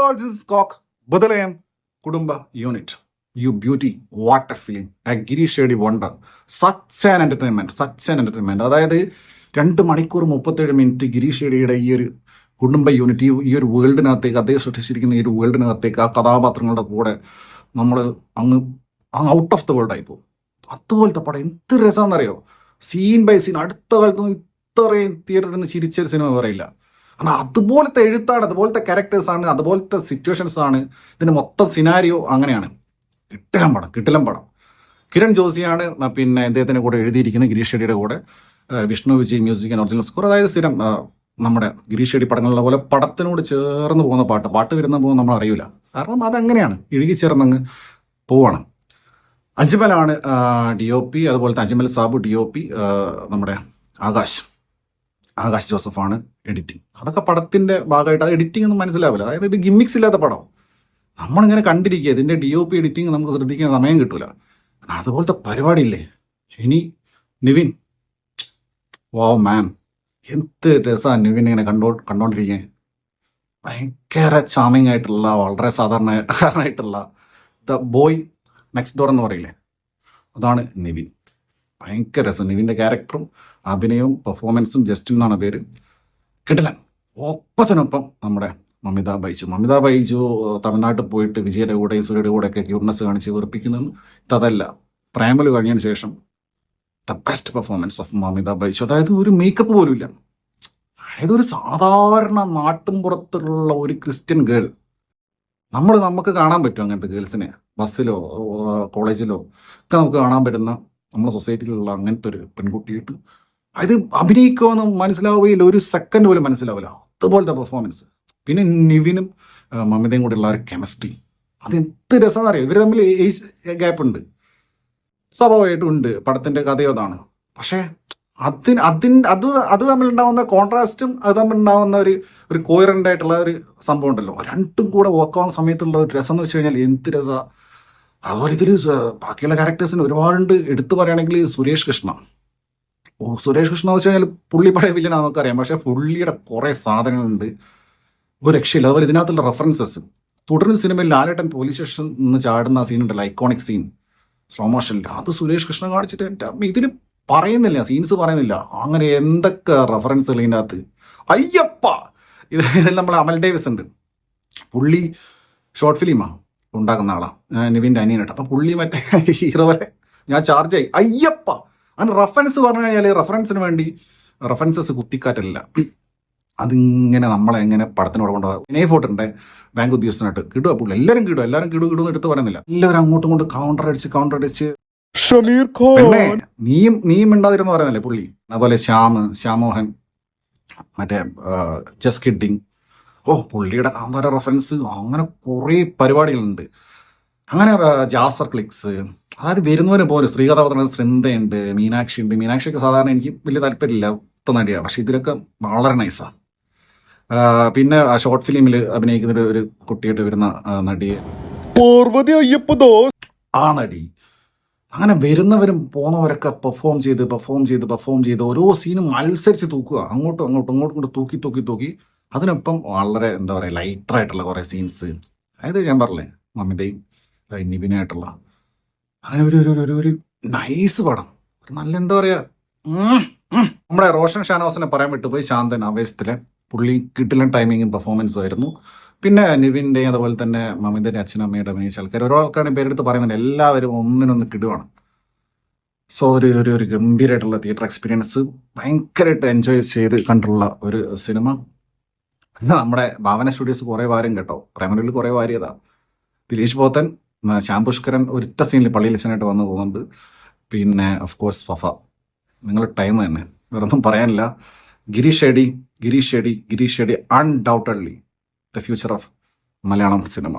all, this is Cock, Badalayam, Kudumba Unit. You beauty, what a feeling. A Girish Shetty wonder. Such an entertainment. അതായത് 2 മണിക്കൂർ 37 minute Girish ഷെഡിയുടെ ഈ ഒരു കുടുംബ unit ഈ ഒരു വേൾഡിനകത്തേക്ക് അദ്ദേഹം സൃഷ്ടിച്ചിരിക്കുന്ന ഈ ഒരു വേൾഡിനകത്തേക്ക് ആ കഥാപാത്രങ്ങളുടെ കൂടെ നമ്മൾ അങ്ങ് ഔട്ട് ഓഫ് ദ വേൾഡ് ആയി പോകും. അതുപോലത്തെ പടം എന്ത് രസമാണെന്നറിയോ. സീൻ ബൈ സീൻ അടുത്ത കാലത്തൊന്നും ഇത്രയും തിയേറ്ററിൽ നിന്ന് ചിരിച്ചൊരു സിനിമ പറയില്ല. കാരണം അതുപോലത്തെ എഴുത്താണ്, അതുപോലത്തെ ക്യാരക്ടേഴ്സാണ്, അതുപോലത്തെ സിറ്റുവേഷൻസ് ആണ്. ഇതിൻ്റെ മൊത്തം സിനാരിയോ അങ്ങനെയാണ്. കിട്ടിലം പടം. കിരൺ ജോഷിയാണ് പിന്നെ ഇദ്ദേഹത്തിൻ്റെ കൂടെ എഴുതിയിരിക്കുന്നത്, ഗിരീഷ് ഷെഡിയുടെ കൂടെ. Vishnu Vijay music and original score. അതായത് സ്ഥിരം നമ്മുടെ ഗിരീഷ് ഷെഡി പടങ്ങളിലെ പോലെ പടത്തിനോട് ചേർന്ന് പോകുന്ന പാട്ട് വരുന്ന പോകുന്ന നമ്മൾ അറിയില്ല. കാരണം അതങ്ങനെയാണ്, ഇഴുകി ചേർന്നങ്ങ് പോവാണ്. അജ്മലാണ് DOP, അതുപോലത്തെ അജ്മൽ സാബു DOP, നമ്മുടെ ആകാശ് ജോസഫാണ് എഡിറ്റിംഗ്. അതൊക്കെ പടത്തിൻ്റെ ഭാഗമായിട്ട്. അത് എഡിറ്റിംഗ് ഒന്നും മനസ്സിലാവില്ല. അതായത് ഇത് ഗിമ്മിക്സ് ഇല്ലാത്ത പടം നമ്മളിങ്ങനെ കണ്ടിരിക്കുക. ഇതിൻ്റെ DOP എഡിറ്റിംഗ് നമുക്ക് ശ്രദ്ധിക്കാൻ സമയം കിട്ടൂല. അതുപോലത്തെ പരിപാടിയില്ലേ. ഇനി നിവിൻ, വാവ് മാൻ, എന്ത് രസമാണ് നിവിൻ ഇങ്ങനെ കണ്ടോണ്ടിരിക്കാൻ. ഭയങ്കര ചാമിങ് ആയിട്ടുള്ള, വളരെ സാധാരണയായിട്ടുള്ള ദ ബോയ് നെക്സ്റ്റ് ഡോർ എന്ന് പറയില്ലേ, അതാണ് നിവിൻ. ഭയങ്കര രസം. നിവിൻ്റെ ക്യാരക്ടറും അഭിനയവും പെർഫോമൻസും, ജസ്റ്റിൻ എന്നാണ് പേര്, കിടിലൻ. ഒപ്പത്തിനൊപ്പം നമ്മുടെ മമിത ബൈജു തമിഴ്നാട്ടിൽ പോയിട്ട് വിജയുടെ കൂടെയും സൂര്യയുടെ കൂടെയൊക്കെ ക്യൂട്ട്നെസ് കാണിച്ച് വെറുപ്പിക്കുന്നതെന്ന് ഇതല്ല. പ്രേമല് കഴിഞ്ഞതിന് ശേഷം the best performance of Mamitha Baiju. അതായത് ഒരു മേക്കപ്പ് പോലും ഇല്ല. അതായത് ഒരു സാധാരണ നാട്ടും പുറത്തുള്ള ഒരു ക്രിസ്ത്യൻ ഗേൾ. നമുക്ക് കാണാൻ പറ്റും അങ്ങനത്തെ ഗേൾസിനെ ബസ്സിലോ കോളേജിലോ ഒക്കെ നമുക്ക് കാണാൻ പറ്റുന്ന നമ്മുടെ സൊസൈറ്റിയിലുള്ള അങ്ങനത്തെ ഒരു പെൺകുട്ടിയായിട്ട് അത് അഭിനയിക്കുമെന്ന് മനസ്സിലാവുകയില്ല, ഒരു സെക്കൻഡ് പോലും മനസ്സിലാവില്ല. അതുപോലത്തെ പെർഫോമൻസ്. പിന്നെ നിവിനും മമിതയും കൂടെ ഉള്ള ഒരു കെമിസ്ട്രി, അത് എന്ത് രസമെന്ന് അറിയാം. ഇവർ തമ്മിൽ ഏജ് ഗ്യാപ്പ് ഉണ്ട്, സ്വാഭാവികമായിട്ടും ഉണ്ട്. പടത്തിൻ്റെ കഥയോ അതാണ്. പക്ഷേ അത് തമ്മിലുണ്ടാവുന്ന കോൺട്രാസ്റ്റും അത് തമ്മിലുണ്ടാവുന്ന ഒരു കോയറൻ്റ് ആയിട്ടുള്ള ഒരു സംഭവം ഉണ്ടല്ലോ. രണ്ടും കൂടെ വർക്കാവുന്ന സമയത്തുള്ള ഒരു രസം എന്ന് വെച്ച് കഴിഞ്ഞാൽ എന്ത് രസമാണ്. അതുപോലെ ഇതിൽ ബാക്കിയുള്ള ക്യാരക്ടേഴ്സിന് ഒരുപാടുണ്ട്. എടുത്തു പറയുകയാണെങ്കിൽ സുരേഷ് കൃഷ്ണ എന്ന് വെച്ച് കഴിഞ്ഞാൽ പുള്ളി പഴയ വില്ലനാണ് നമുക്കറിയാം. പക്ഷേ പുള്ളിയുടെ കുറേ സാധനങ്ങളുണ്ട്, ഒരു രക്ഷയില്ല. അതുപോലെ ഇതിനകത്തുള്ള റെഫറൻസസ്. തുടർന്ന് സിനിമയിൽ ലാലേട്ടൻ പോലീസ് സ്റ്റേഷനിൽ നിന്ന് ചാടുന്ന സീനുണ്ടല്ലോ, ഐക്കോണിക് സീൻ, സ്ലോ മോഷനിൽ, അത് സുരേഷ് കൃഷ്ണ കാണിച്ചിട്ട് ഇതിൽ പറയുന്നില്ല, സീൻസ് പറയുന്നില്ല. അങ്ങനെ എന്തൊക്കെ റെഫറൻസുകൾ ഇതിനകത്ത്. അയ്യപ്പ, ഇതിൽ നമ്മൾ അമൽ ഡേവിസ് ഉണ്ട്. പുള്ളി ഷോർട്ട് ഫിലിമാണ് ഉണ്ടാക്കുന്ന ആളാണ്, നിവിൻ്റെ അനിയനായിട്ട്. അപ്പം പുള്ളി മറ്റേ ഹീറോ പോലെ ഞാൻ ചാർജ് ആയി. അയ്യപ്പ, അങ്ങനെ റെഫറൻസ് പറഞ്ഞു കഴിഞ്ഞാൽ റെഫറൻസിന് വേണ്ടി റെഫറൻസസ് കുത്തിക്കാറ്റല്ല. അതിങ്ങനെ നമ്മളെ എങ്ങനെ പടത്തിനോട് കൊണ്ടുപോകാം. വിനയ് ഫോർട്ടിൻ്റെ ബാങ്ക് ഉദ്യോഗസ്ഥനായിട്ട് കിടുക പുള്ളി. എല്ലാവരും കിടുമെന്ന് എടുത്ത് പറയുന്നില്ല. എല്ലാവരും അങ്ങോട്ടും കൊണ്ട് കൗണ്ടർ അടിച്ച് ഷമീർ ഖാൻ നീയും മിണ്ടാതിരുന്ന് പറയുന്നില്ലേ പുള്ളി. അതുപോലെ ശ്യാമോഹൻ, മറ്റേ ജസ്റ്റ് കിഡിങ്, പുള്ളിയുടെ കാന്താര റെഫറൻസ്, അങ്ങനെ കുറേ പരിപാടികളുണ്ട്. അങ്ങനെ ജാസർ ക്ലിക്സ്, അതായത് വരുന്നവരും പോലും. സ്ത്രീ കഥാപാത്രങ്ങൾ ശൃന്ദയുണ്ട്, മീനാക്ഷി ഉണ്ട്. മീനാക്ഷിയൊക്കെ സാധാരണ എനിക്ക് വലിയ താല്പര്യമില്ല, നടിയാണ്. പക്ഷെ ഇതിലൊക്കെ വളരെ നൈസാണ്. പിന്നെ ആ ഷോർട്ട് ഫിലിമിൽ അഭിനയിക്കുന്ന ഒരു കുട്ടിയായിട്ട് വരുന്ന നടിയെ പാർവതി അയ്യപ്പദാസ്, ആ നടി. അങ്ങനെ വരുന്നവരും പോകുന്നവരൊക്കെ പെർഫോം ചെയ്ത് ഓരോ സീനും മത്സരിച്ച് തൂക്കുക. അങ്ങോട്ടും തൂക്കി അതിനൊപ്പം വളരെ എന്താ പറയുക, ലൈറ്ററായിട്ടുള്ള കുറേ സീൻസ്. അതായത് ഞാൻ പറഞ്ഞില്ലേ, മമിതയും നിവിനായിട്ടുള്ള അങ്ങനെ ഒരു നൈസ് പടം. നല്ല എന്താ പറയുക, നമ്മുടെ റോഷൻ ഷാനവാസിനെ പറയാൻ വിട്ടുപോയി. ശാന്തൻ ആവേശത്തിലെ പുള്ളി കിട്ടില്ല ടൈമിങ്ങും പെർഫോമൻസും ആയിരുന്നു. പിന്നെ നിവിൻ്റെ അതുപോലെ തന്നെ മമിതൻ്റെ അച്ഛനമ്മയുടെ അഭിനയിച്ച ആൾക്കാർ, ഓരോ ആൾക്കാരുടെയും പേരെടുത്ത് പറയുന്നുണ്ട്. എല്ലാവരും ഒന്നിനൊന്ന് കിടുവാണ്. സോ ഒരു ഗംഭീരമായിട്ടുള്ള തിയേറ്റർ എക്സ്പീരിയൻസ്, ഭയങ്കരമായിട്ട് എൻജോയ് ചെയ്ത് കണ്ടുള്ള ഒരു സിനിമ. നമ്മുടെ ഭാവന സ്റ്റുഡിയോസ് കുറേ വാരം കേട്ടോ, പ്രൈമറിയിൽ കുറേ വാരിയതാ. ദിലീഷ് പോത്തൻ, ശ്യാം പുഷ്കരൻ ഒരൊറ്റ സീനിൽ പള്ളിയിൽ അച്ഛനായിട്ട് വന്നു പോകുന്നുണ്ട്. പിന്നെ ഓഫ് കോഴ്സ് ഫഫ. നിങ്ങളുടെ ടൈം തന്നെ, വേറൊന്നും പറയാനില്ല. ഗിരീഷ് ഷെഡി undoubtedly the future of Malayalam cinema.